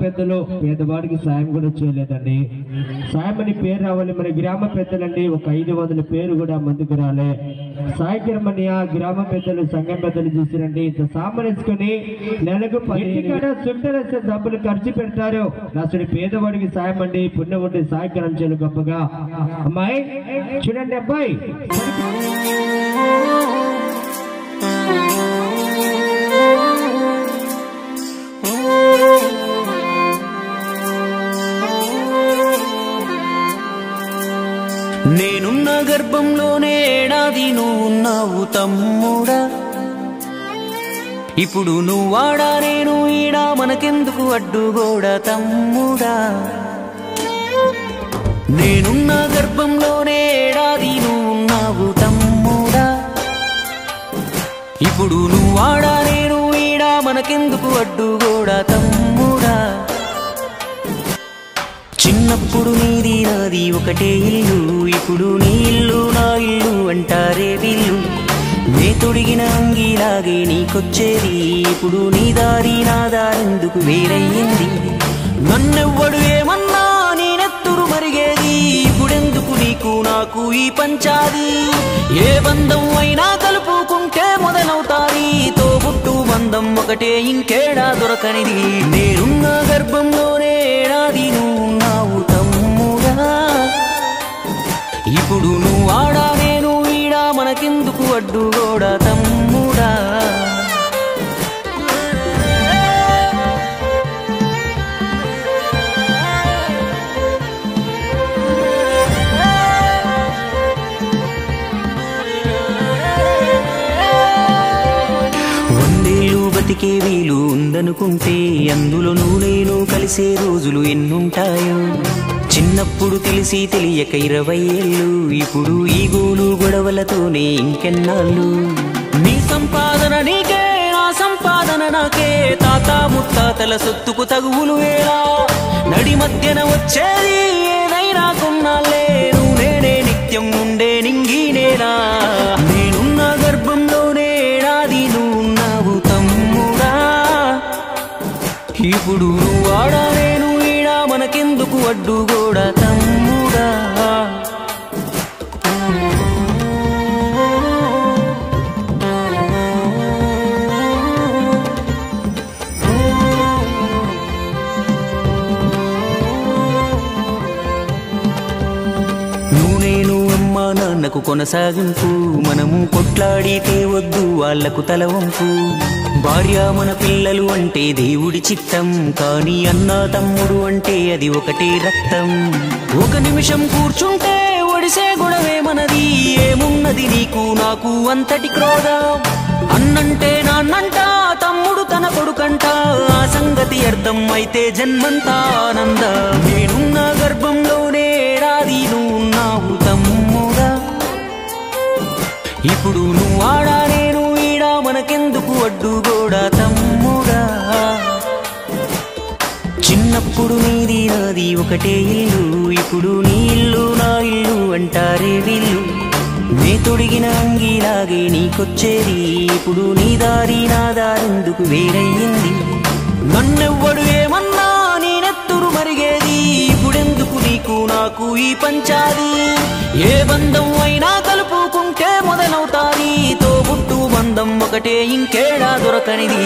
పెద్దలు పేదవాడికి సాయం కూడా చేయలేదండి. సాయం అని పేరు రావాలి. మన గ్రామ పెద్దలండి ఒక 500 పేరు కూడా ముందుకు రాలే. సాయకరమని ఆ గ్రామ పెద్దలు సంఘం పెద్దలు చూసిరండి. ఇంత సామరేసుకుని నెలకు 10 సుట్టలేసే డబ్బులు ఖర్చు పెడతారు. అసలు పేదవాడికి సాయం అండి, పుణ్యం ఉండి సాయకరం చేయాలి గొప్పగా. అమ్మాయి చూడండి, అబ్బాయి నేనున్న గర్భంలోనే ఏడాది నువ్వున్నావు తమ్ముడా. ఇప్పుడు నువ్వాడా నేను ఈడా, మనకెందుకు అడ్డుగోడా తమ్ముడా. నేనున్న గర్భంలోనే ఏడాది నువ్వున్నావు తమ్ముడా. ఇప్పుడు నువ్వాడా నేను ఈడా, మనకెందుకు అడ్డుగోడా తమ్ముడా. చిన్నప్పుడు నీది నాది ఒకటే ఇల్లు, ఇప్పుడు నీ ఇల్లు నా ఇల్లు అంటారే వీళ్ళు. నే తొడిగిన అంగిలాగే నీకొచ్చేది, ఇప్పుడు నీ దారి నా దారెందుకు వేరయ్యింది. నన్నెవ్వడు ఏమన్నా నీ నెత్తురు మరిగేది, ఇప్పుడెందుకు నీకు నాకు ఈ పంచాది. ఏ బంధం అయినా కలుపుకుంటే మొదలవుతాది, తోబుట్టు బంధం ఒకటే ఇంకేడా దొరకనిది. నేనున్న గర్భంలోనే ఏడాది నువ్వున్నావు తమ్ముడా. ఇప్పుడు నువ్వాడా నేను ఈడా, మనకెందుకు అడ్డుగోడా తమ్ముడా. బతికే వీలు ఉందనుకుంటే అందులో నేను కలిసే రోజులు ఎన్నుంటాయో. చిన్నప్పుడు తెలిసి తెలియక 20 ఏళ్ళు, ఇప్పుడు ఈ గోలు గొడవలతోనే ఇంకెన్నాళ్ళు. నీ సంపాదన నీకే, నా సంపాదన నాకే, తాత ముత్తాతల సొత్తుకు తగువులు వేలా. నడి మధ్యన వచ్చేది ఏదైనా కొన్నాళ్ళే, నువ్వు నేనే నిత్యం ఉండే నింగినేలా. నేనున్న గర్భంలోనే ఏడాది నువ్వున్నావు తమ్ముడా. ఇప్పుడు నువ్వాడా నేను ఈడా, మనకెందుకు అడ్డుగోడా తమ్ముడా. నువ్వు నేను అమ్మా నాన్నకు కొనసాగింపు, మనము కొట్లాడితే వద్దు వాళ్లకు తలవంపు. భార్య మన పిల్లలు అంటే దేవుడి చిత్తం, కానీ అన్నా తమ్ముడు అంటే అది ఒకటే రక్తం. ఒక నిమిషం కూర్చుంటే ఒడిసే గొడవే మనది, ఏమున్నది నీకు నాకు అంతటి క్రోధం. అన్నంటే నాన్నంట, తమ్ముడు తన కొడుకంట, ఆ సంగతి అర్థం అయితే జన్మంతా ఆనంద. నేనున్న గర్భంలోనే ఏడాది నువ్వున్నావు తమ్ముడా. ఇప్పుడు నువ్వాడా నేను ఈడా, మనకెందుకు అడ్డుగోడా తమ్ముడా. చిన్నప్పుడు నీది నాది ఒకటే ఇల్లు, ఇప్పుడు నీ ఇల్లు నా ఇల్లు అంటారే వీళ్ళు. నే తొడిగిన అంగిలాగే నీకొచ్చేది, ఇప్పుడు నీ దారి నా దారెందుకు వేరయ్యింది. నన్నెవ్వడు ఏమన్నా నీ నెత్తురు మరిగేది, ఇప్పుడెందుకు నీకు నాకు ఈ పంచాది. ఏ బంధం అయినా కలుపుకుంటే మొదలవుతాది, తోబుట్టు బంధం ఒకటే ఇంకేడా దొరకనిది.